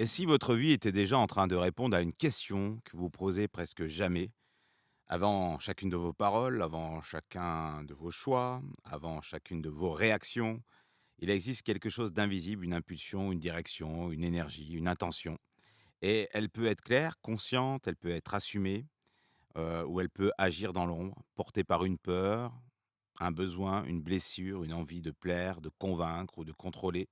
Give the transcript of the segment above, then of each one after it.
Et si votre vie était déjà en train de répondre à une question que vous posez presque jamais, avant chacune de vos paroles, avant chacun de vos choix, avant chacune de vos réactions, il existe quelque chose d'invisible, une impulsion, une direction, une énergie, une intention. Et elle peut être claire, consciente, elle peut être assumée, ou elle peut agir dans l'ombre, portée par une peur, un besoin, une blessure, une envie de plaire, de convaincre ou de contrôler.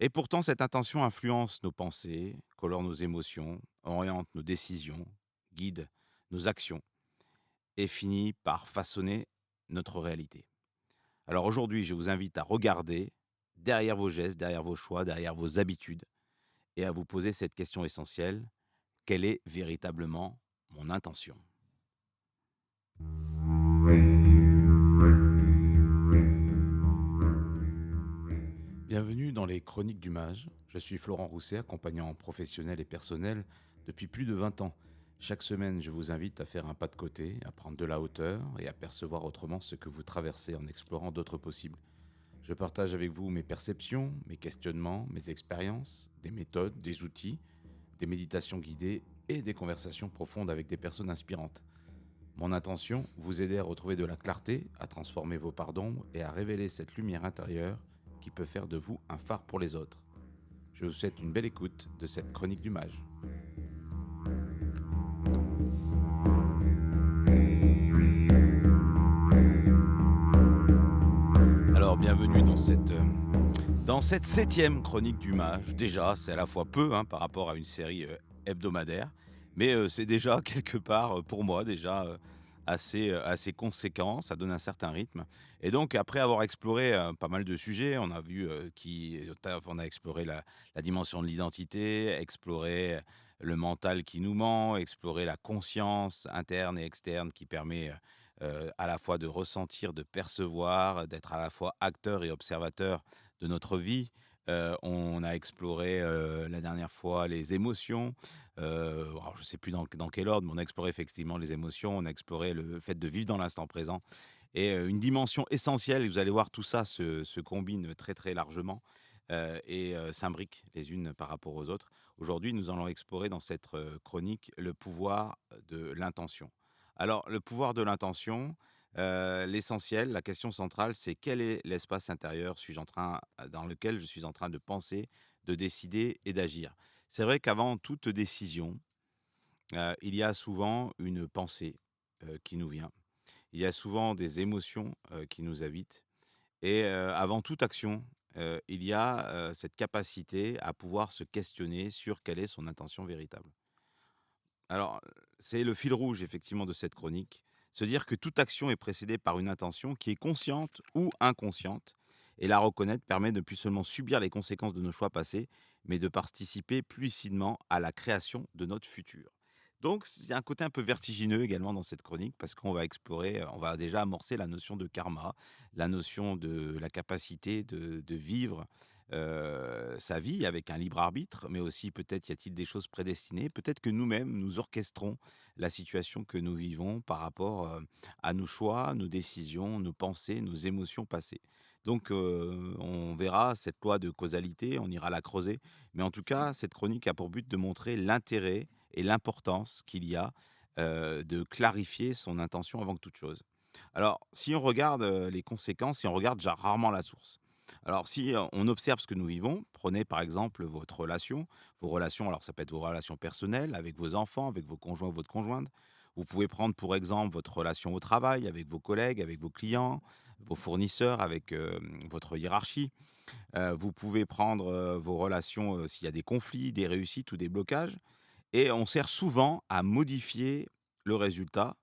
Et pourtant, cette intention influence nos pensées, colore nos émotions, oriente nos décisions, guide nos actions et finit par façonner notre réalité. Alors aujourd'hui, je vous invite à regarder derrière vos gestes, derrière vos choix, derrière vos habitudes et à vous poser cette question essentielle: quelle est véritablement mon intention? Bienvenue dans les Chroniques du Mage. Je suis Florent Rousset, accompagnant professionnel et personnel depuis plus de 20 ans. Chaque semaine, je vous invite à faire un pas de côté, à prendre de la hauteur et à percevoir autrement ce que vous traversez en explorant d'autres possibles. Je partage avec vous mes perceptions, mes questionnements, mes expériences, des méthodes, des outils, des méditations guidées et des conversations profondes avec des personnes inspirantes. Mon intention, vous aider à retrouver de la clarté, à transformer vos parts d'ombre et à révéler cette lumière intérieure qui peut faire de vous un phare pour les autres. Je vous souhaite une belle écoute de cette chronique du mage. Alors bienvenue dans cette septième chronique du mage. Déjà, c'est à la fois peu par rapport à une série hebdomadaire, mais c'est déjà quelque part, pour moi, déjà assez conséquent. Ça donne un certain rythme. Et donc, après avoir exploré pas mal de sujets, on a vu on a exploré la dimension de l'identité, exploré le mental qui nous ment, exploré la conscience interne et externe qui permet à la fois de ressentir, de percevoir, d'être à la fois acteur et observateur de notre vie. On a exploré la dernière fois les émotions. Alors je ne sais plus dans quel ordre, mais on a exploré effectivement les émotions. On a exploré le fait de vivre dans l'instant présent. Et une dimension essentielle, et vous allez voir, tout ça se combine très très largement et s'imbrique les unes par rapport aux autres. Aujourd'hui, nous allons explorer dans cette chronique le pouvoir de l'intention. Alors, le pouvoir de l'intention, l'essentiel, la question centrale, c'est quel est l'espace intérieur dans lequel je suis en train de penser, de décider et d'agir. C'est vrai qu'avant toute décision, il y a souvent une pensée qui nous vient. Il y a souvent des émotions qui nous habitent. Et avant toute action, il y a cette capacité à pouvoir se questionner sur quelle est son intention véritable. Alors, c'est le fil rouge effectivement de cette chronique, se dire que toute action est précédée par une intention qui est consciente ou inconsciente, et la reconnaître permet de ne plus seulement subir les conséquences de nos choix passés, mais de participer plus lucidement à la création de notre futur. Donc, il y a un côté un peu vertigineux également dans cette chronique, parce qu'on va explorer, on va déjà amorcer la notion de karma, la notion de la capacité de vivre sa vie avec un libre arbitre, mais aussi peut-être y a-t-il des choses prédestinées. Peut-être que nous-mêmes, nous orchestrons la situation que nous vivons par rapport à nos choix, nos décisions, nos pensées, nos émotions passées. Donc, on verra cette loi de causalité, on ira la creuser. Mais en tout cas, cette chronique a pour but de montrer l'intérêt et l'importance qu'il y a de clarifier son intention avant que toute chose. Alors, si on regarde les conséquences, si on regarde déjà rarement la source. Alors, si on observe ce que nous vivons, prenez par exemple vos relations, alors ça peut être vos relations personnelles avec vos enfants, avec vos conjoints ou votre conjointe. Vous pouvez prendre pour exemple votre relation au travail avec vos collègues, avec vos clients, vos fournisseurs, avec votre hiérarchie. Vous pouvez prendre vos relations s'il y a des conflits, des réussites ou des blocages. Et on sert souvent à modifier le résultat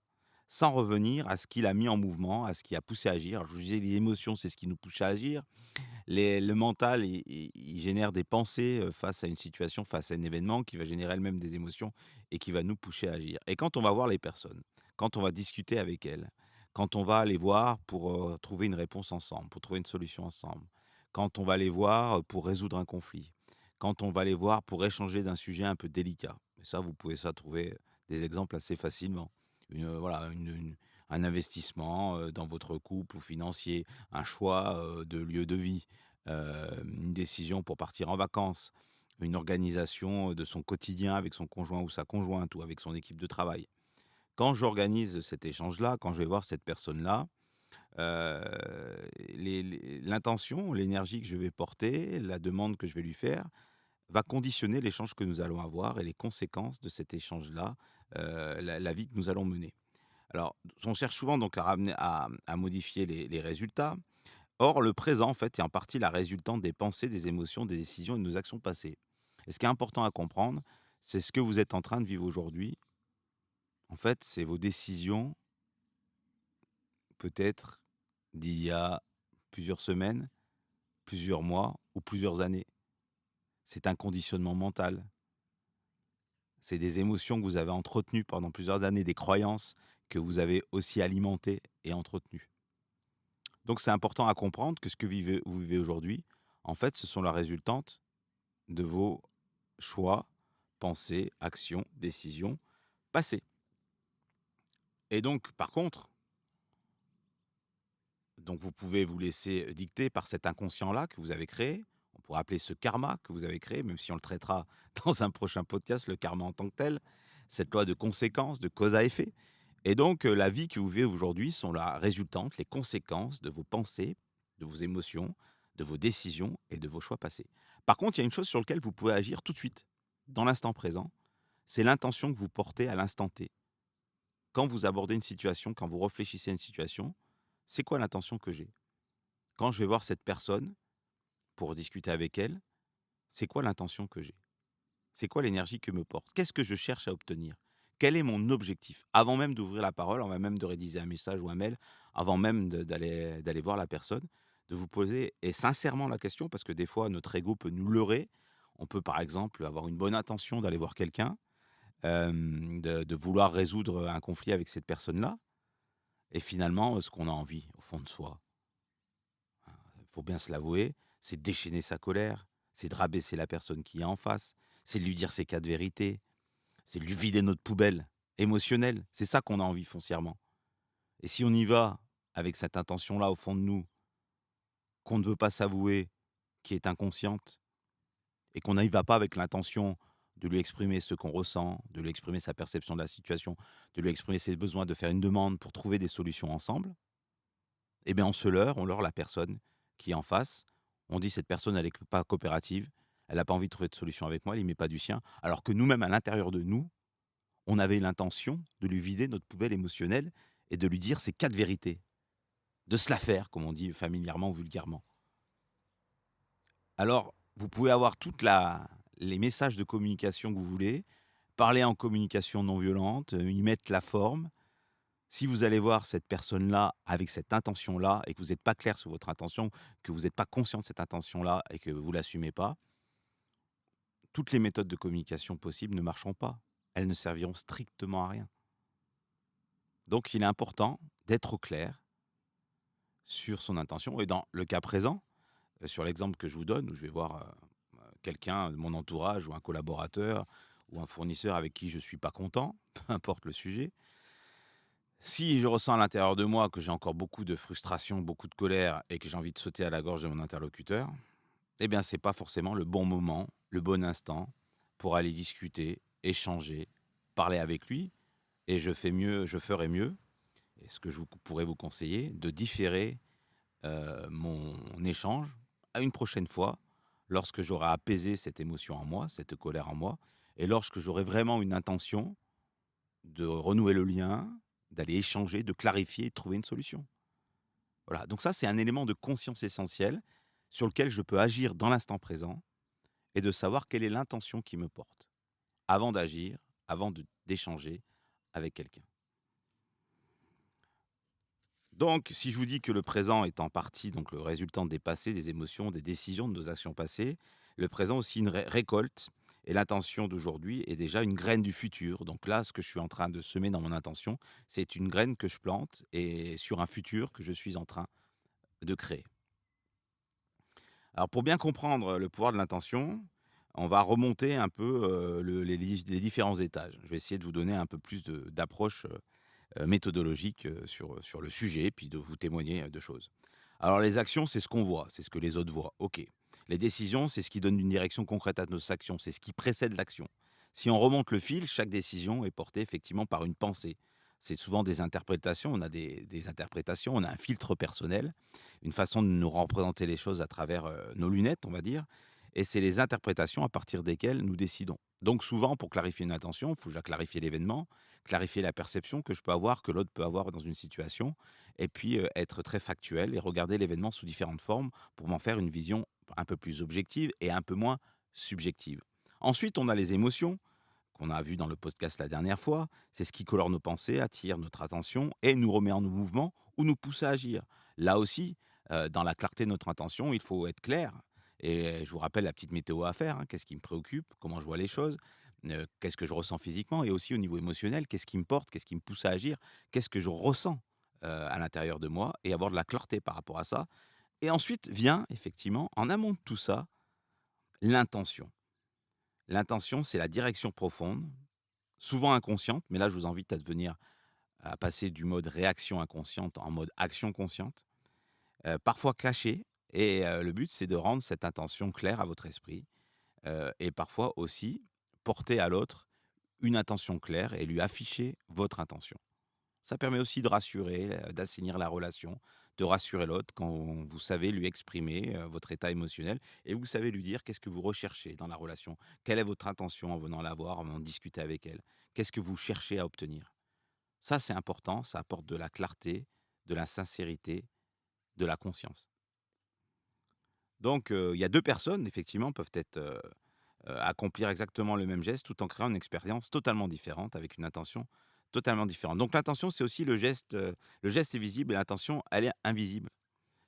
sans revenir à ce qui l'a mis en mouvement, à ce qui a poussé à agir. Alors, je vous disais, les émotions, c'est ce qui nous pousse à agir. Le mental, il génère des pensées face à une situation, face à un événement qui va générer elle-même des émotions et qui va nous pousser à agir. Et quand on va voir les personnes, quand on va discuter avec elles, quand on va les voir pour trouver une réponse ensemble, pour trouver une solution ensemble, quand on va les voir pour résoudre un conflit, quand on va les voir pour échanger d'un sujet un peu délicat. Et ça, vous pouvez ça trouver des exemples assez facilement. Voilà, un investissement dans votre couple ou financier, un choix de lieu de vie, une décision pour partir en vacances, une organisation de son quotidien avec son conjoint ou sa conjointe ou avec son équipe de travail. Quand j'organise cet échange-là, quand je vais voir cette personne-là, heu, l'intention, l'énergie que je vais porter, la demande que je vais lui faire, va conditionner l'échange que nous allons avoir et les conséquences de cet échange-là, la vie que nous allons mener. Alors, on cherche souvent donc à modifier les résultats. Or, le présent, en fait, est en partie la résultante des pensées, des émotions, des décisions et de nos actions passées. Et ce qui est important à comprendre, c'est ce que vous êtes en train de vivre aujourd'hui. En fait, c'est vos décisions, peut-être d'il y a plusieurs semaines, plusieurs mois ou plusieurs années. C'est un conditionnement mental. C'est des émotions que vous avez entretenues pendant plusieurs années, des croyances que vous avez aussi alimentées et entretenues. Donc, c'est important à comprendre que ce que vous vivez aujourd'hui, en fait, ce sont la résultante de vos choix, pensées, actions, décisions passées. Et donc, par contre, donc vous pouvez vous laisser dicter par cet inconscient-là que vous avez créé. On pourrait appeler ce karma que vous avez créé, même si on le traitera dans un prochain podcast, le karma en tant que tel, cette loi de conséquence, de cause à effet. Et donc, la vie que vous vivez aujourd'hui sont la résultante, les conséquences de vos pensées, de vos émotions, de vos décisions et de vos choix passés. Par contre, il y a une chose sur laquelle vous pouvez agir tout de suite, dans l'instant présent, c'est l'intention que vous portez à l'instant T. Quand vous abordez une situation, quand vous réfléchissez à une situation, c'est quoi l'intention que j'ai? Quand je vais voir cette personne pour discuter avec elle, c'est quoi l'intention que j'ai? C'est quoi l'énergie que me porte? Qu'est-ce que je cherche à obtenir? Quel est mon objectif? Avant même d'ouvrir la parole, avant même de rédiger un message ou un mail, avant même d'aller voir la personne, de vous poser et sincèrement la question, parce que des fois notre ego peut nous leurrer. On peut par exemple avoir une bonne intention d'aller voir quelqu'un, de vouloir résoudre un conflit avec cette personne-là et finalement, ce qu'on a envie au fond de soi, il faut bien se l'avouer, c'est de déchaîner sa colère, c'est de rabaisser la personne qui est en face, c'est de lui dire ses 4 vérités, c'est de lui vider notre poubelle émotionnelle. C'est ça qu'on a envie foncièrement. Et si on y va avec cette intention-là au fond de nous, qu'on ne veut pas s'avouer, qui est inconsciente, et qu'on n'y va pas avec l'intention de lui exprimer ce qu'on ressent, de lui exprimer sa perception de la situation, de lui exprimer ses besoins, de faire une demande pour trouver des solutions ensemble, eh bien, on leurre la personne qui est en face. On dit: «Cette personne, elle est pas coopérative, elle n'a pas envie de trouver de solution avec moi, elle y met pas du sien». Alors que nous-mêmes, à l'intérieur de nous, on avait l'intention de lui vider notre poubelle émotionnelle et de lui dire ces 4 vérités, de se la faire, comme on dit familièrement, vulgairement. Alors, vous pouvez avoir toute la les messages de communication que vous voulez, parler en communication non violente, y mettre la forme. Si vous allez voir cette personne-là avec cette intention-là et que vous n'êtes pas clair sur votre intention, que vous n'êtes pas conscient de cette intention-là et que vous l'assumez pas, toutes les méthodes de communication possibles ne marcheront pas. Elles ne serviront strictement à rien. Donc il est important d'être au clair sur son intention et dans le cas présent, sur l'exemple que je vous donne où je vais voir, quelqu'un de mon entourage ou un collaborateur ou un fournisseur avec qui je ne suis pas content, peu importe le sujet. Si je ressens à l'intérieur de moi que j'ai encore beaucoup de frustration, beaucoup de colère et que j'ai envie de sauter à la gorge de mon interlocuteur, eh bien, c'est pas forcément le bon moment, le bon instant pour aller discuter, échanger, parler avec lui. Et je ferai mieux, et ce que pourrais vous conseiller, de différer mon échange à une prochaine fois, lorsque j'aurai apaisé cette émotion en moi, cette colère en moi, et lorsque j'aurai vraiment une intention de renouer le lien, d'aller échanger, de clarifier, de trouver une solution. Voilà, donc ça, c'est un élément de conscience essentiel sur lequel je peux agir dans l'instant présent et de savoir quelle est l'intention qui me porte avant d'agir, d'échanger avec quelqu'un. Donc, si je vous dis que le présent est en partie donc le résultat des passés, des émotions, des décisions, de nos actions passées, le présent aussi une récolte et l'intention d'aujourd'hui est déjà une graine du futur. Donc là, ce que je suis en train de semer dans mon intention, c'est une graine que je plante et sur un futur que je suis en train de créer. Alors pour bien comprendre le pouvoir de l'intention, on va remonter un peu, les différents étages. Je vais essayer de vous donner un peu plus d'approche, méthodologique, sur le sujet, puis de vous témoigner, de choses. Alors les actions, c'est ce qu'on voit, c'est ce que les autres voient, OK. Les décisions, c'est ce qui donne une direction concrète à nos actions, c'est ce qui précède l'action. Si on remonte le fil, chaque décision est portée effectivement par une pensée. C'est souvent des interprétations, on a des interprétations, on a un filtre personnel, une façon de nous représenter les choses à travers nos lunettes, on va dire, et c'est les interprétations à partir desquelles nous décidons. Donc souvent, pour clarifier une intention, il faut déjà clarifier l'événement, clarifier la perception que je peux avoir, que l'autre peut avoir dans une situation, et puis être très factuel et regarder l'événement sous différentes formes pour m'en faire une vision un peu plus objective et un peu moins subjective. Ensuite, on a les émotions qu'on a vues dans le podcast la dernière fois. C'est ce qui colore nos pensées, attire notre attention et nous remet en mouvement ou nous pousse à agir. Là aussi, dans la clarté de notre intention, il faut être clair. Et je vous rappelle la petite météo à faire, hein. Qu'est-ce qui me préoccupe? Comment je vois les choses? Qu'est-ce que je ressens physiquement? Et aussi au niveau émotionnel, qu'est-ce qui me porte? Qu'est-ce qui me pousse à agir? Qu'est-ce que je ressens à l'intérieur de moi? Et avoir de la clarté par rapport à ça. Et ensuite vient effectivement, en amont de tout ça, l'intention. L'intention, c'est la direction profonde, souvent inconsciente, mais là, je vous invite à passer du mode réaction inconsciente en mode action consciente, parfois cachée. Et le but, c'est de rendre cette intention claire à votre esprit et parfois aussi porter à l'autre une intention claire et lui afficher votre intention. Ça permet aussi de rassurer, d'assainir la relation, de rassurer l'autre quand vous savez lui exprimer, votre état émotionnel et vous savez lui dire qu'est-ce que vous recherchez dans la relation. Quelle est votre intention en venant la voir, en venant discuter avec elle? Qu'est-ce que vous cherchez à obtenir? Ça, c'est important, ça apporte de la clarté, de la sincérité, de la conscience. Donc il y a 2 personnes effectivement peuvent accomplir exactement le même geste tout en créant une expérience totalement différente avec une intention totalement différente. Donc l'intention, c'est aussi le geste est visible et l'intention, elle est invisible.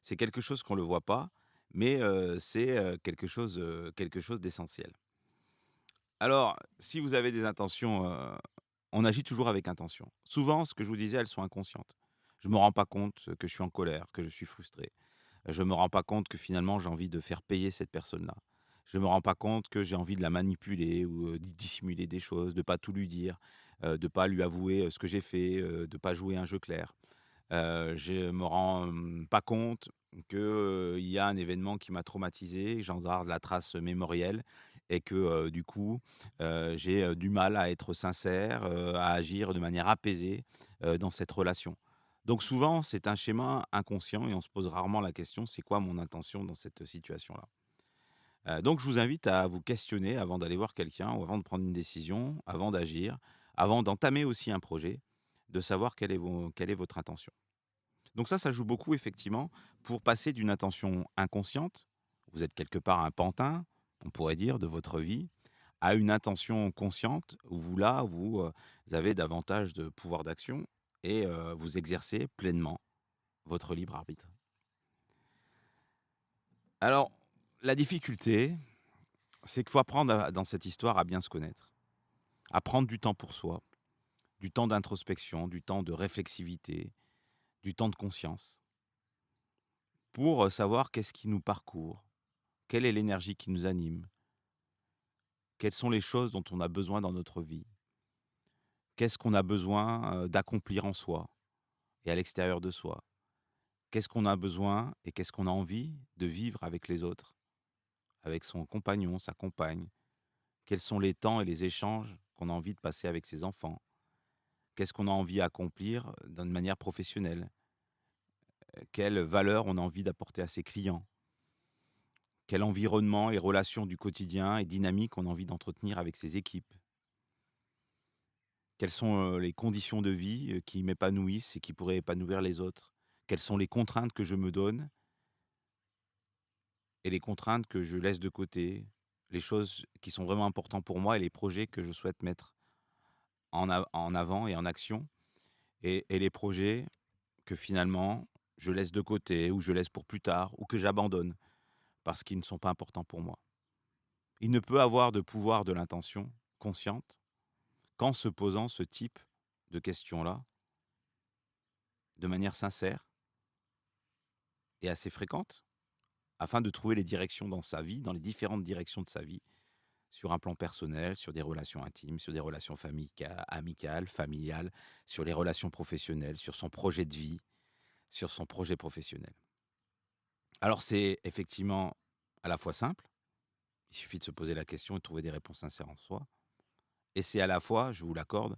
C'est quelque chose qu'on ne le voit pas, mais c'est quelque chose d'essentiel. Alors, si vous avez des intentions, on agit toujours avec intention. Souvent, ce que je vous disais, elles sont inconscientes. Je ne me rends pas compte que je suis en colère, que je suis frustré. Je me rends pas compte que finalement j'ai envie de faire payer cette personne-là. Je me rends pas compte que j'ai envie de la manipuler ou, dissimuler des choses, de pas tout lui dire, de pas lui avouer, ce que j'ai fait, de pas jouer un jeu clair. Je me rends, pas compte que, il y a un événement qui m'a traumatisé, j'en garde la trace mémorielle et que, du coup, j'ai, du mal à être sincère, à agir de manière apaisée, dans cette relation. Donc souvent, c'est un schéma inconscient et on se pose rarement la question: «C'est quoi mon intention dans cette situation-là?» Donc je vous invite à vous questionner avant d'aller voir quelqu'un ou avant de prendre une décision, avant d'agir, avant d'entamer aussi un projet, de savoir quelle est votre intention. Donc ça joue beaucoup effectivement pour passer d'une intention inconsciente, vous êtes quelque part un pantin, on pourrait dire, de votre vie, à une intention consciente où vous avez davantage de pouvoir d'action et vous exercez pleinement votre libre arbitre. Alors, la difficulté, c'est qu'il faut apprendre dans cette histoire à bien se connaître, à prendre du temps pour soi, du temps d'introspection, du temps de réflexivité, du temps de conscience, pour savoir qu'est-ce qui nous parcourt, quelle est l'énergie qui nous anime, quelles sont les choses dont on a besoin dans notre vie, qu'est-ce qu'on a besoin d'accomplir en soi et à l'extérieur de soi, qu'est-ce qu'on a besoin et qu'est-ce qu'on a envie de vivre avec les autres, avec son compagnon, sa compagne, quels sont les temps et les échanges qu'on a envie de passer avec ses enfants, qu'est-ce qu'on a envie d'accomplir d'une manière professionnelle, quelles valeurs on a envie d'apporter à ses clients, quel environnement et relations du quotidien et dynamique on a envie d'entretenir avec ses équipes. Quelles sont, les conditions de vie, qui m'épanouissent et qui pourraient épanouir les autres? Quelles sont les contraintes que je me donne et les contraintes que je laisse de côté? Les choses qui sont vraiment importantes pour moi et les projets que je souhaite mettre en avant et en action et les projets que finalement je laisse de côté ou je laisse pour plus tard ou que j'abandonne parce qu'ils ne sont pas importants pour moi. Il ne peut avoir de pouvoir de l'intention consciente qu'en se posant ce type de questions-là de manière sincère et assez fréquente, afin de trouver les directions dans sa vie, dans les différentes directions de sa vie, sur un plan personnel, sur des relations intimes, sur des relations amicales, familiales, sur les relations professionnelles, sur son projet de vie, sur son projet professionnel. Alors c'est effectivement à la fois simple, il suffit de se poser la question et de trouver des réponses sincères en soi, et c'est à la fois, je vous l'accorde,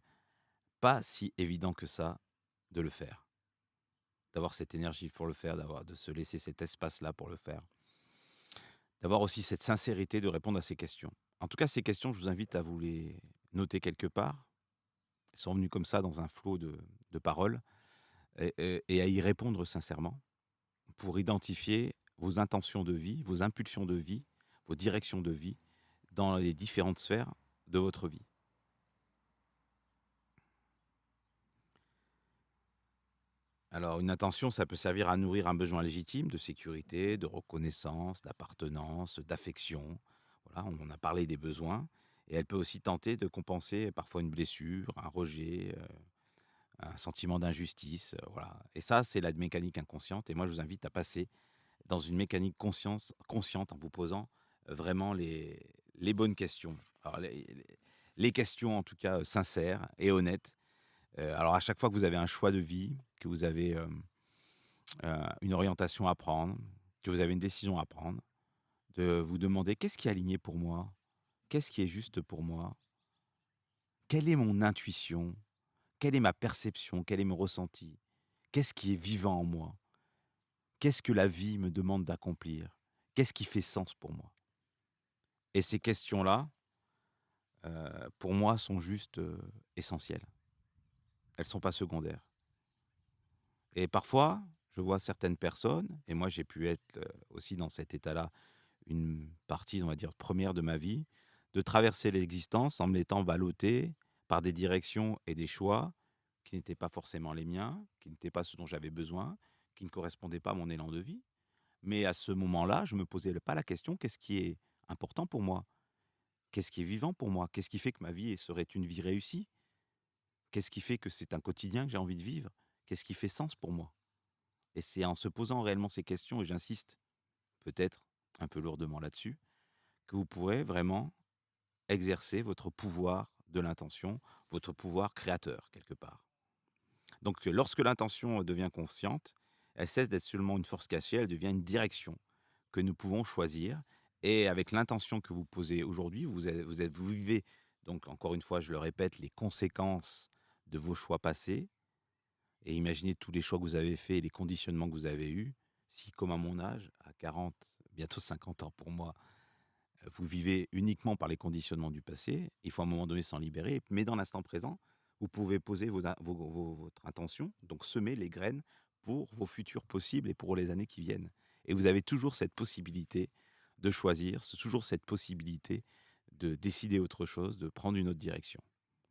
pas si évident que ça de le faire, d'avoir cette énergie pour le faire, de se laisser cet espace-là pour le faire, d'avoir aussi cette sincérité de répondre à ces questions. En tout cas, ces questions, je vous invite à vous les noter quelque part. Elles sont venues comme ça dans un flot de paroles et à y répondre sincèrement pour identifier vos intentions de vie, vos impulsions de vie, vos directions de vie dans les différentes sphères de votre vie. Alors, une intention, ça peut servir à nourrir un besoin légitime de sécurité, de reconnaissance, d'appartenance, d'affection. Voilà, on a parlé des besoins. Et elle peut aussi tenter de compenser parfois une blessure, un rejet, un sentiment d'injustice. Voilà. Et ça, c'est la mécanique inconsciente. Et moi, je vous invite à passer dans une mécanique consciente en vous posant vraiment les bonnes questions. Alors, les questions, en tout cas, sincères et honnêtes. Alors, à chaque fois que vous avez un choix de vie, que vous avez une orientation à prendre, que vous avez une décision à prendre, de vous demander qu'est-ce qui est aligné pour moi, qu'est-ce qui est juste pour moi, quelle est mon intuition, quelle est ma perception, quel est mon ressenti, qu'est-ce qui est vivant en moi, qu'est-ce que la vie me demande d'accomplir, qu'est-ce qui fait sens pour moi. Et ces questions-là, pour moi, sont juste essentielles. Elles ne sont pas secondaires. Et parfois, je vois certaines personnes, et moi j'ai pu être aussi dans cet état-là une partie, on va dire, première de ma vie, de traverser l'existence en me laissant balloter par des directions et des choix qui n'étaient pas forcément les miens, qui n'étaient pas ce dont j'avais besoin, qui ne correspondaient pas à mon élan de vie. Mais à ce moment-là, je ne me posais pas la question, qu'est-ce qui est important pour moi? Qu'est-ce qui est vivant pour moi? Qu'est-ce qui fait que ma vie serait une vie réussie? Qu'est-ce qui fait que c'est un quotidien que j'ai envie de vivre? Qu'est-ce qui fait sens pour moi? Et c'est en se posant réellement ces questions, et j'insiste peut-être un peu lourdement là-dessus, que vous pourrez vraiment exercer votre pouvoir de l'intention, votre pouvoir créateur quelque part. Donc lorsque l'intention devient consciente, elle cesse d'être seulement une force cachée, elle devient une direction que nous pouvons choisir. Et avec l'intention que vous posez aujourd'hui, vous vivez, donc encore une fois, je le répète, les conséquences de vos choix passés. Et imaginez tous les choix que vous avez faits et les conditionnements que vous avez eus. Si, comme à mon âge, à 40, bientôt 50 ans pour moi, vous vivez uniquement par les conditionnements du passé, il faut à un moment donné s'en libérer. Mais dans l'instant présent, vous pouvez poser votre intention, donc semer les graines pour vos futurs possibles et pour les années qui viennent. Et vous avez toujours cette possibilité de choisir, toujours cette possibilité de décider autre chose, de prendre une autre direction.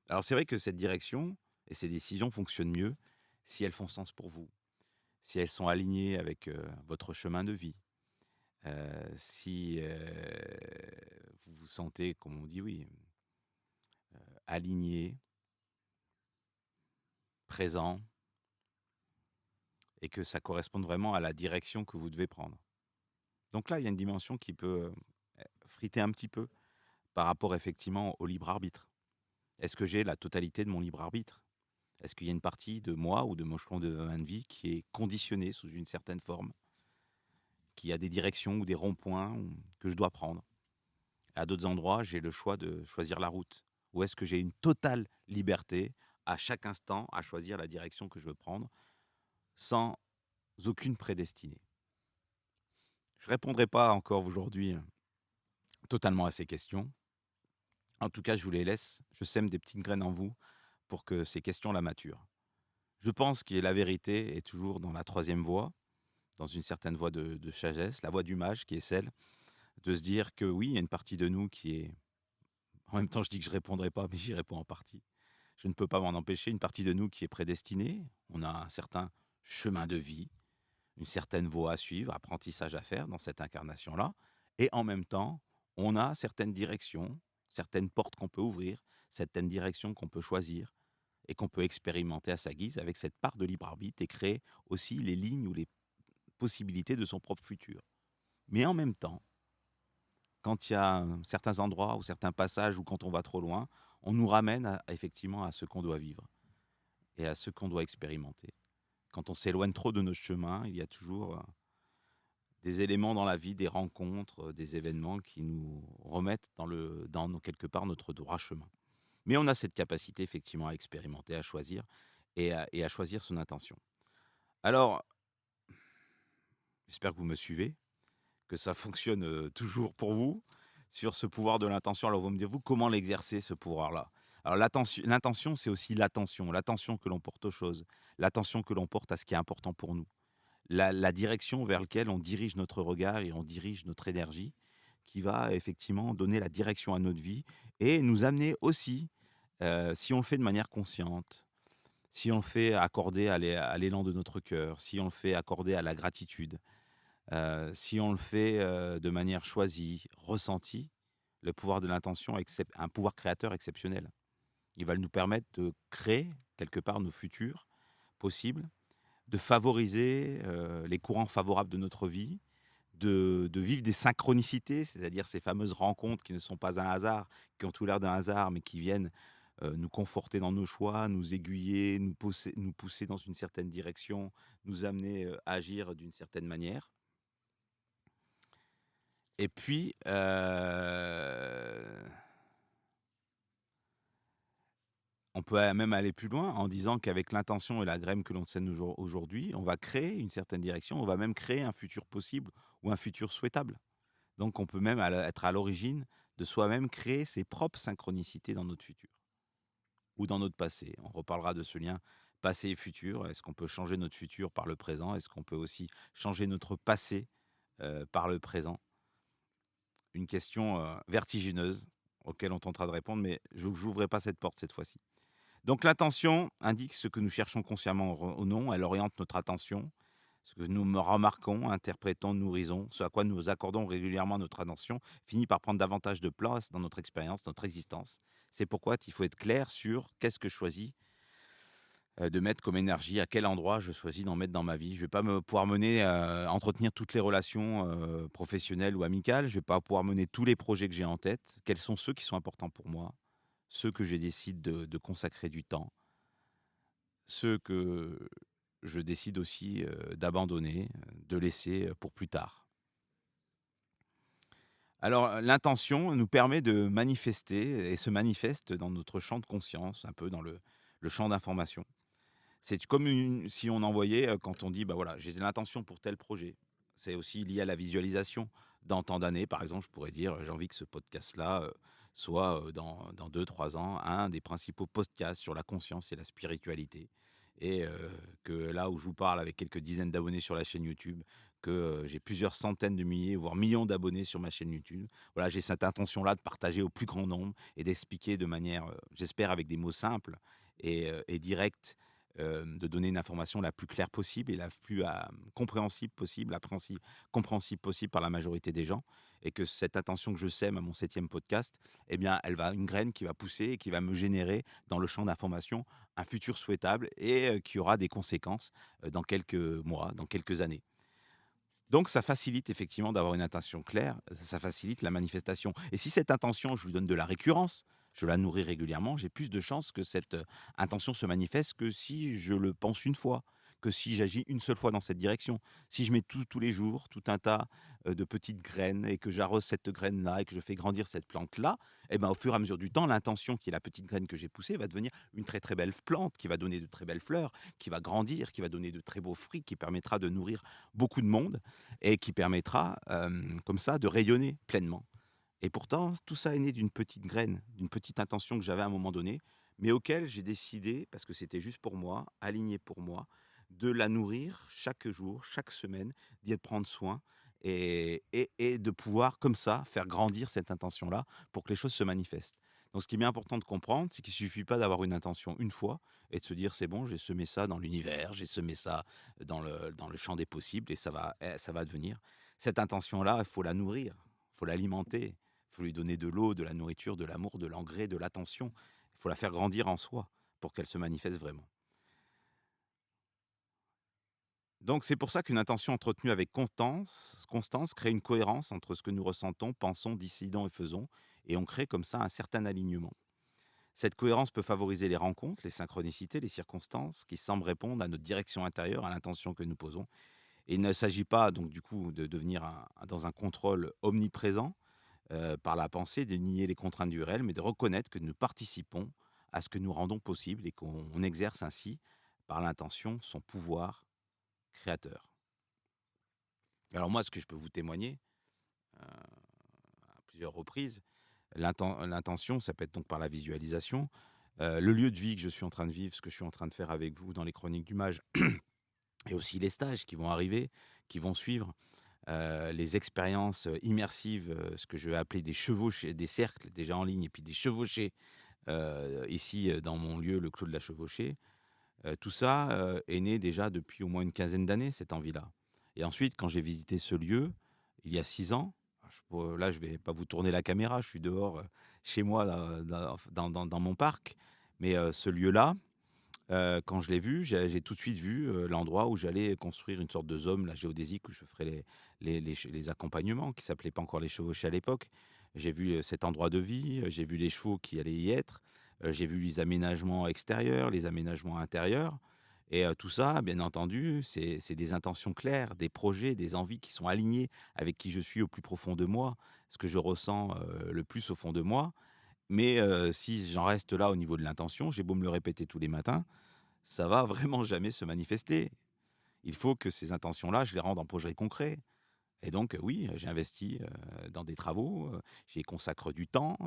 Alors c'est vrai que cette direction et ces décisions fonctionnent mieux si elles font sens pour vous, si elles sont alignées avec votre chemin de vie, si vous vous sentez, comme on dit, oui, aligné, présent, et que ça corresponde vraiment à la direction que vous devez prendre. Donc là, il y a une dimension qui peut friter un petit peu par rapport effectivement au libre arbitre. Est-ce que j'ai la totalité de mon libre arbitre? Est-ce qu'il y a une partie de moi ou de mon chemin de vie qui est conditionnée sous une certaine forme, qui a des directions ou des ronds-points que je dois prendre? À d'autres endroits, j'ai le choix de choisir la route. Ou est-ce que j'ai une totale liberté à chaque instant à choisir la direction que je veux prendre sans aucune prédestinée? Je ne répondrai pas encore aujourd'hui totalement à ces questions. En tout cas, je vous les laisse. Je sème des petites graines en vous pour que ces questions la maturent. Je pense que la vérité est toujours dans la troisième voie, dans une certaine voie de sagesse, la voie du mage, qui est celle de se dire que oui, il y a une partie de nous qui est... En même temps, je dis que je ne répondrai pas, mais j'y réponds en partie. Je ne peux pas m'en empêcher. Une partie de nous qui est prédestinée. On a un certain chemin de vie, une certaine voie à suivre, apprentissage à faire dans cette incarnation-là. Et en même temps, on a certaines directions, certaines portes qu'on peut ouvrir, certaines directions qu'on peut choisir et qu'on peut expérimenter à sa guise avec cette part de libre arbitre et créer aussi les lignes ou les possibilités de son propre futur. Mais en même temps, quand il y a certains endroits ou certains passages ou quand on va trop loin, on nous ramène effectivement à ce qu'on doit vivre et à ce qu'on doit expérimenter. Quand on s'éloigne trop de notre chemin, il y a toujours des éléments dans la vie, des rencontres, des événements qui nous remettent quelque part notre droit chemin. Mais on a cette capacité effectivement à expérimenter, à choisir et à choisir son intention. Alors, j'espère que vous me suivez, que ça fonctionne toujours pour vous sur ce pouvoir de l'intention. Alors, vous me direz, vous, comment l'exercer, ce pouvoir-là? Alors, l'intention, c'est aussi l'attention que l'on porte aux choses, l'attention que l'on porte à ce qui est important pour nous, la direction vers laquelle on dirige notre regard et on dirige notre énergie, qui va effectivement donner la direction à notre vie et nous amener aussi, si on le fait de manière consciente, si on le fait accordé à l'élan de notre cœur, si on le fait accordé à la gratitude, si on le fait, de manière choisie, ressentie, le pouvoir de l'intention est un pouvoir créateur exceptionnel. Il va nous permettre de créer quelque part nos futurs possibles, de favoriser, les courants favorables de notre vie, de vivre des synchronicités, c'est-à-dire ces fameuses rencontres qui ne sont pas un hasard, qui ont tout l'air d'un hasard, mais qui viennent, nous conforter dans nos choix, nous aiguiller, nous pousser dans une certaine direction, nous amener, à agir d'une certaine manière. Et puis, on peut même aller plus loin en disant qu'avec l'intention et la graine que l'on sème aujourd'hui, on va créer une certaine direction, on va même créer un futur possible ou un futur souhaitable. Donc on peut même être à l'origine de soi-même créer ses propres synchronicités dans notre futur ou dans notre passé. On reparlera de ce lien passé et futur. Est-ce qu'on peut changer notre futur par le présent? Est-ce qu'on peut aussi changer notre passé par le présent? Une question vertigineuse auquel on tentera de répondre, mais je n'ouvrirai pas cette porte cette fois-ci. Donc l'intention indique ce que nous cherchons consciemment ou non, elle oriente notre attention, ce que nous remarquons, interprétons, nourrissons, ce à quoi nous accordons régulièrement notre attention, finit par prendre davantage de place dans notre expérience, notre existence. C'est pourquoi il faut être clair sur qu'est-ce que je choisis de mettre comme énergie, à quel endroit je choisis d'en mettre dans ma vie. Je ne vais pas pouvoir entretenir toutes les relations professionnelles ou amicales, je ne vais pas pouvoir mener tous les projets que j'ai en tête. Quels sont ceux qui sont importants pour moi, ceux que je décide de consacrer du temps, ceux que je décide aussi d'abandonner, de laisser pour plus tard. Alors, l'intention nous permet de manifester et se manifeste dans notre champ de conscience, un peu dans le champ d'information. C'est comme si on envoyait, quand on dit, bah voilà, j'ai l'intention pour tel projet. C'est aussi lié à la visualisation. Dans tant d'années, par exemple, je pourrais dire, j'ai envie que ce podcast-là soit, dans 2, 3 ans, un des principaux podcasts sur la conscience et la spiritualité. Et que là où je vous parle avec quelques dizaines d'abonnés sur la chaîne YouTube, que j'ai plusieurs centaines de milliers, voire millions d'abonnés sur ma chaîne YouTube. Voilà, j'ai cette intention-là de partager au plus grand nombre et d'expliquer de manière, j'espère avec des mots simples et directs, de donner une information la plus claire possible et la plus compréhensible possible, compréhensible possible par la majorité des gens. Et que cette attention que je sème à mon 7e podcast, eh bien, elle va une graine qui va pousser et qui va me générer dans le champ d'information un futur souhaitable et qui aura des conséquences dans quelques mois, dans quelques années. Donc ça facilite effectivement d'avoir une intention claire, ça facilite la manifestation. Et si cette intention, je lui donne de la récurrence, je la nourris régulièrement, j'ai plus de chances que cette intention se manifeste que si je le pense une fois, que si j'agis une seule fois dans cette direction. Si je mets tous les jours tout un tas de petites graines et que j'arrose cette graine-là et que je fais grandir cette plante-là, eh ben, au fur et à mesure du temps, l'intention qui est la petite graine que j'ai poussée va devenir une très très belle plante qui va donner de très belles fleurs, qui va grandir, qui va donner de très beaux fruits, qui permettra de nourrir beaucoup de monde et qui permettra, comme ça, de rayonner pleinement. Et pourtant, tout ça est né d'une petite graine, d'une petite intention que j'avais à un moment donné, mais auquel j'ai décidé, parce que c'était juste pour moi, aligné pour moi, de la nourrir chaque jour, chaque semaine, d'y prendre soin et de pouvoir, comme ça, faire grandir cette intention-là pour que les choses se manifestent. Donc, ce qui est bien important de comprendre, c'est qu'il ne suffit pas d'avoir une intention une fois et de se dire c'est bon, j'ai semé ça dans l'univers, j'ai semé ça dans le champ des possibles et ça va devenir. Cette intention-là, il faut la nourrir, il faut l'alimenter, il faut lui donner de l'eau, de la nourriture, de l'amour, de l'engrais, de l'attention. Il faut la faire grandir en soi pour qu'elle se manifeste vraiment. Donc c'est pour ça qu'une intention entretenue avec constance crée une cohérence entre ce que nous ressentons, pensons, décidons et faisons, et on crée comme ça un certain alignement. Cette cohérence peut favoriser les rencontres, les synchronicités, les circonstances qui semblent répondre à notre direction intérieure, à l'intention que nous posons. Et il ne s'agit pas donc du coup de devenir dans un contrôle omniprésent par la pensée, de nier les contraintes du réel, mais de reconnaître que nous participons à ce que nous rendons possible et qu'on exerce ainsi, par l'intention, son pouvoir créateur. Alors moi, ce que je peux vous témoigner à plusieurs reprises, l'intention, ça peut être donc par la visualisation, le lieu de vie que je suis en train de vivre, ce que je suis en train de faire avec vous dans les chroniques du mage, et aussi les stages qui vont arriver, qui vont suivre, les expériences immersives, ce que je vais appeler des chevauchées, des cercles déjà en ligne et puis des chevauchées, ici, dans mon lieu, le Clos de la Chevauchée. Tout ça, est né déjà depuis au moins une quinzaine d'années, cette envie-là. Et ensuite, quand j'ai visité ce lieu, il y a 6 ans, là, je vais pas vous tourner la caméra, je suis dehors, chez moi, dans mon parc. Mais, ce lieu-là, quand je l'ai vu, j'ai tout de suite vu, l'endroit où j'allais construire une sorte de zone, la géodésique, où je ferais les accompagnements, qui s'appelaient pas encore les chevauchés à l'époque. J'ai vu, cet endroit de vie, j'ai vu les chevaux qui allaient y être, j'ai vu les aménagements extérieurs, les aménagements intérieurs et tout ça, bien entendu, c'est des intentions claires, des projets, des envies qui sont alignées avec qui je suis au plus profond de moi, ce que je ressens, le plus au fond de moi. Mais si j'en reste là au niveau de l'intention, j'ai beau me le répéter tous les matins, ça va vraiment jamais se manifester. Il faut que ces intentions-là, je les rende en projets concrets. Et donc, oui, j'ai investi, dans des travaux, j'y consacre du temps,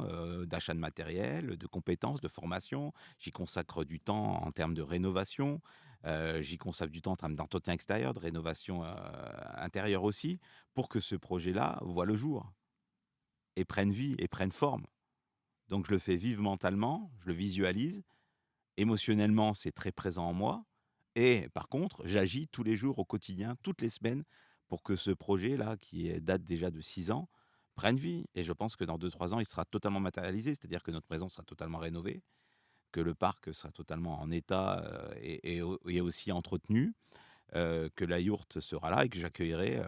d'achat de matériel, de compétences, de formation. J'y consacre du temps en termes de rénovation, j'y consacre du temps en termes d'entretien extérieur, de rénovation, intérieure aussi, pour que ce projet-là voie le jour et prenne vie et prenne forme. Donc je le fais vivre mentalement, je le visualise. Émotionnellement, c'est très présent en moi et par contre, j'agis tous les jours au quotidien, toutes les semaines pour que ce projet-là, date déjà de 6 ans, prenne vie et je pense que dans 2-3 ans, il sera totalement matérialisé. C'est-à-dire que notre maison sera totalement rénovée, que le parc sera totalement en état, et aussi entretenu, que la yourte sera là et que j'accueillerai,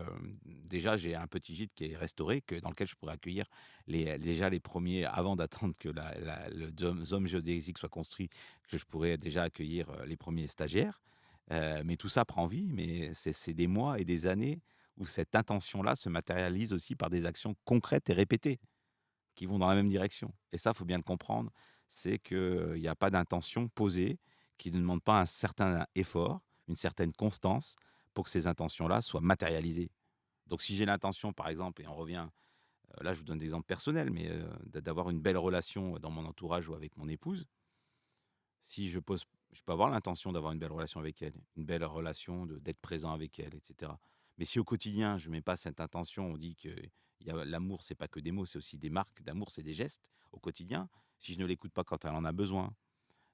déjà j'ai un petit gîte qui est restauré, dans lequel je pourrais accueillir déjà les premiers avant d'attendre que le dôme géodésique soit construit, que je pourrais déjà accueillir, les premiers stagiaires. Mais tout ça prend vie, mais c'est des mois et des années où cette intention-là se matérialise aussi par des actions concrètes et répétées, qui vont dans la même direction. Et ça, faut bien le comprendre, c'est qu'il y a pas d'intention posée qui ne demande pas un certain effort, une certaine constance pour que ces intentions-là soient matérialisées. Donc si j'ai l'intention, par exemple, et on revient, là je vous donne des exemples personnels, mais d'avoir une belle relation dans mon entourage ou avec mon épouse, si je peux avoir l'intention d'avoir une belle relation avec elle, une belle relation d'être présent avec elle, etc. Mais si au quotidien, je mets pas cette intention, on dit que l'amour, c'est pas que des mots, c'est aussi des marques d'amour, c'est des gestes au quotidien. Si je ne l'écoute pas quand elle en a besoin,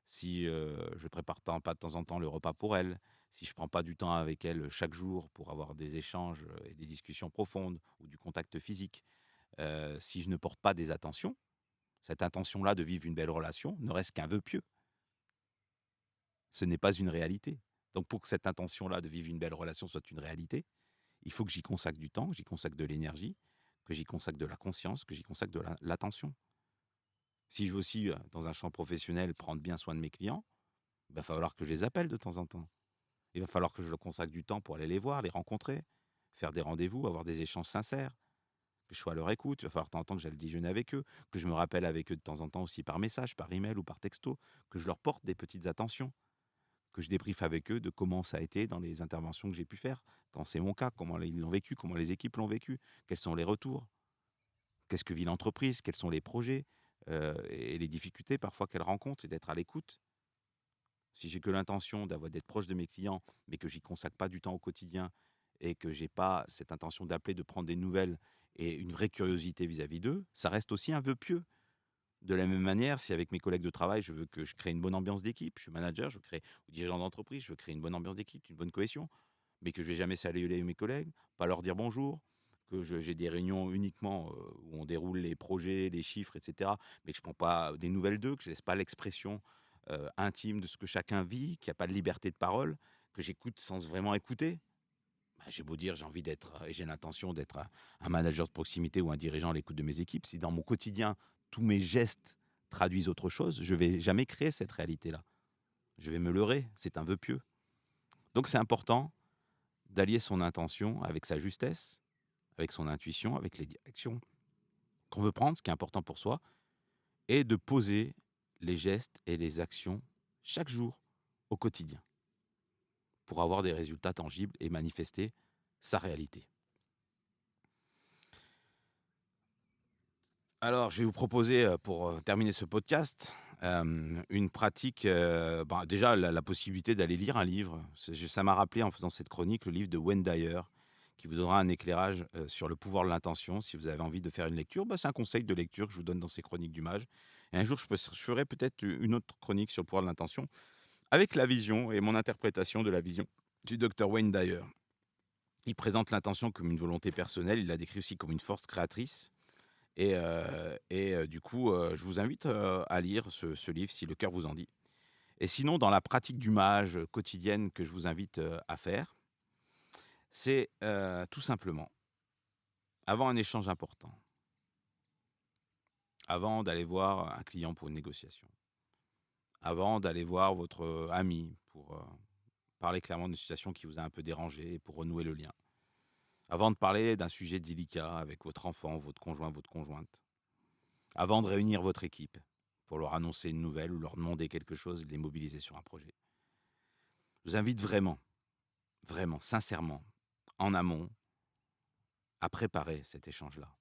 si je prépare pas de temps en temps le repas pour elle, si je prends pas du temps avec elle chaque jour pour avoir des échanges et des discussions profondes ou du contact physique, si je ne porte pas des attentions, cette intention-là de vivre une belle relation ne reste qu'un vœu pieux. Ce n'est pas une réalité. Donc pour que cette intention-là de vivre une belle relation soit une réalité, il faut que j'y consacre du temps, que j'y consacre de l'énergie, que j'y consacre de la conscience, que j'y consacre de l'attention. Si je veux aussi, dans un champ professionnel, prendre bien soin de mes clients, il va falloir que je les appelle de temps en temps. Il va falloir que je leur consacre du temps pour aller les voir, les rencontrer, faire des rendez-vous, avoir des échanges sincères, que je sois à leur écoute. Il va falloir de temps en temps que j'aille déjeuner avec eux, que je me rappelle avec eux de temps en temps aussi par message, par email ou par texto, que je leur porte des petites attentions, que je débriefe avec eux de comment ça a été dans les interventions que j'ai pu faire, quand c'est mon cas, comment ils l'ont vécu, comment les équipes l'ont vécu, quels sont les retours, qu'est-ce que vit l'entreprise, quels sont les projets, et les difficultés parfois qu'elle rencontre et d'être à l'écoute. Si j'ai que l'intention d'être proche de mes clients, mais que j'y consacre pas du temps au quotidien et que j'ai pas cette intention d'appeler, de prendre des nouvelles et une vraie curiosité vis-à-vis d'eux, ça reste aussi un vœu pieux. De la même manière, si avec mes collègues de travail, je veux que je crée une bonne ambiance d'équipe, je suis manager, je crée ou dirigeant d'entreprise, je veux créer une bonne ambiance d'équipe, une bonne cohésion, mais que je vais jamais saluer mes collègues, pas leur dire bonjour, que j'ai des réunions uniquement où on déroule les projets, les chiffres, etc., mais que je prends pas des nouvelles d'eux, que je laisse pas l'expression intime de ce que chacun vit, qu'il n'y a pas de liberté de parole, que j'écoute sans vraiment écouter. Bah, j'ai beau dire, j'ai envie d'être, et j'ai l'intention d'être un manager de proximité ou un dirigeant à l'écoute de mes équipes. Si dans mon quotidien, tous mes gestes traduisent autre chose, je vais jamais créer cette réalité-là. Je vais me leurrer, c'est un vœu pieux. Donc c'est important d'allier son intention avec sa justesse, avec son intuition, avec les directions qu'on veut prendre, ce qui est important pour soi, et de poser les gestes et les actions chaque jour au quotidien pour avoir des résultats tangibles et manifester sa réalité. Alors, je vais vous proposer, pour terminer ce podcast, une pratique, déjà la possibilité d'aller lire un livre. Ça m'a rappelé en faisant cette chronique le livre de Wayne Dyer qui vous donnera un éclairage sur le pouvoir de l'intention. Si vous avez envie de faire une lecture, c'est un conseil de lecture que je vous donne dans ces chroniques du mage. Et un jour, je ferai peut-être une autre chronique sur le pouvoir de l'intention avec la vision et mon interprétation de la vision du docteur Wayne Dyer. Il présente l'intention comme une volonté personnelle, il la décrit aussi comme une force créatrice. Du coup, je vous invite à lire ce livre si le cœur vous en dit. Et sinon, dans la pratique du mage quotidienne que je vous invite à faire, c'est tout simplement, avant un échange important, avant d'aller voir un client pour une négociation, avant d'aller voir votre ami pour parler clairement d'une situation qui vous a un peu dérangé et pour renouer le lien, avant de parler d'un sujet délicat avec votre enfant, votre conjoint, votre conjointe, avant de réunir votre équipe pour leur annoncer une nouvelle ou leur demander quelque chose, les mobiliser sur un projet. Je vous invite vraiment, sincèrement, en amont, à préparer cet échange-là.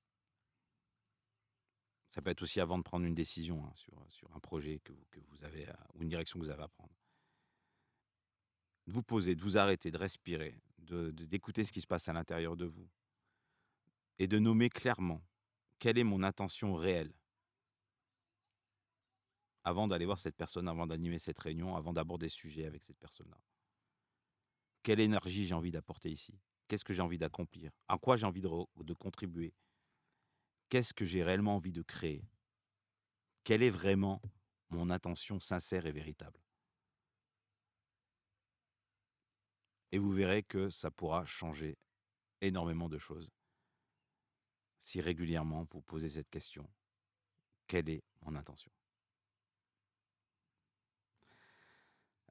Ça peut être aussi avant de prendre une décision sur un projet que vous avez, ou une direction que vous avez à prendre. De vous poser, de vous arrêter, de respirer, d'écouter ce qui se passe à l'intérieur de vous et de nommer clairement quelle est mon intention réelle avant d'aller voir cette personne, avant d'animer cette réunion, avant d'aborder ce sujet avec cette personne-là. Quelle énergie j'ai envie d'apporter ici? Qu'est-ce que j'ai envie d'accomplir? À quoi j'ai envie de contribuer? Qu'est-ce que j'ai réellement envie de créer? Quelle est vraiment mon intention sincère et véritable? Et vous verrez que ça pourra changer énormément de choses si régulièrement vous posez cette question. Quelle est mon intention?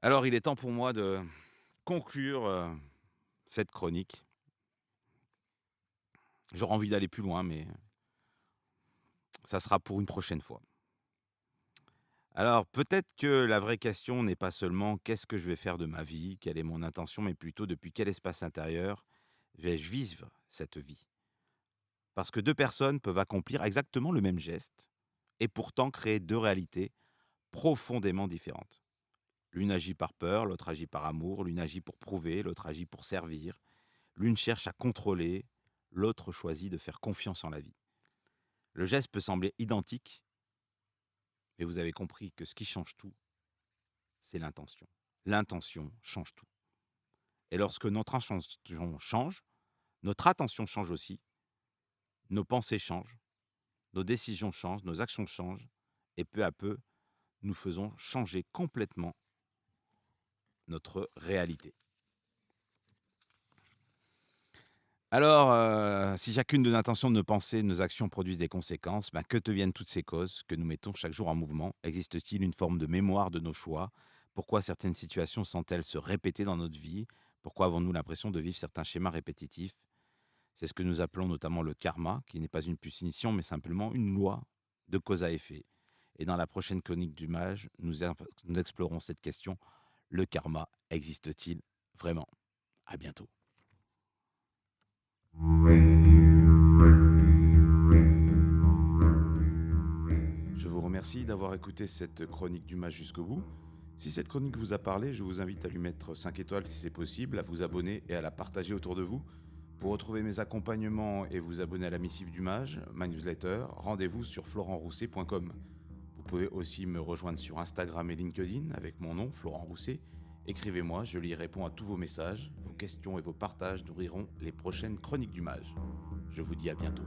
Alors, il est temps pour moi de conclure cette chronique. J'aurais envie d'aller plus loin, mais ça sera pour une prochaine fois. Alors, peut-être que la vraie question n'est pas seulement qu'est-ce que je vais faire de ma vie, quelle est mon intention, mais plutôt depuis quel espace intérieur vais-je vivre cette vie. Parce que deux personnes peuvent accomplir exactement le même geste et pourtant créer deux réalités profondément différentes. L'une agit par peur, l'autre agit par amour, l'une agit pour prouver, l'autre agit pour servir, l'une cherche à contrôler, l'autre choisit de faire confiance en la vie. Le geste peut sembler identique, mais vous avez compris que ce qui change tout, c'est l'intention. L'intention change tout. Et lorsque notre intention change, notre attention change aussi, nos pensées changent, nos décisions changent, nos actions changent, et peu à peu, nous faisons changer complètement notre réalité. Alors, si chacune de nos intentions, de nos pensées, de nos actions produisent des conséquences, que deviennent toutes ces causes que nous mettons chaque jour en mouvement? Existe-t-il une forme de mémoire de nos choix? Pourquoi certaines situations semblent-elles se répéter dans notre vie? Pourquoi avons-nous l'impression de vivre certains schémas répétitifs? C'est ce que nous appelons notamment le karma, qui n'est pas une punition, mais simplement une loi de cause à effet. Et dans la prochaine chronique du mage, nous explorons cette question. Le karma existe-t-il vraiment? À bientôt. Je vous remercie d'avoir écouté cette chronique du mage jusqu'au bout. Si cette chronique vous a parlé, je vous invite à lui mettre 5 étoiles si c'est possible, à vous abonner et à la partager autour de vous. Pour retrouver mes accompagnements et vous abonner à la missive du mage, ma newsletter, rendez-vous sur florentrousset.com. Vous pouvez aussi me rejoindre sur Instagram et LinkedIn avec mon nom, Florent Rousset. Écrivez-moi, je y réponds à tous vos messages, vos questions et vos partages nourriront les prochaines chroniques du mage. Je vous dis à bientôt.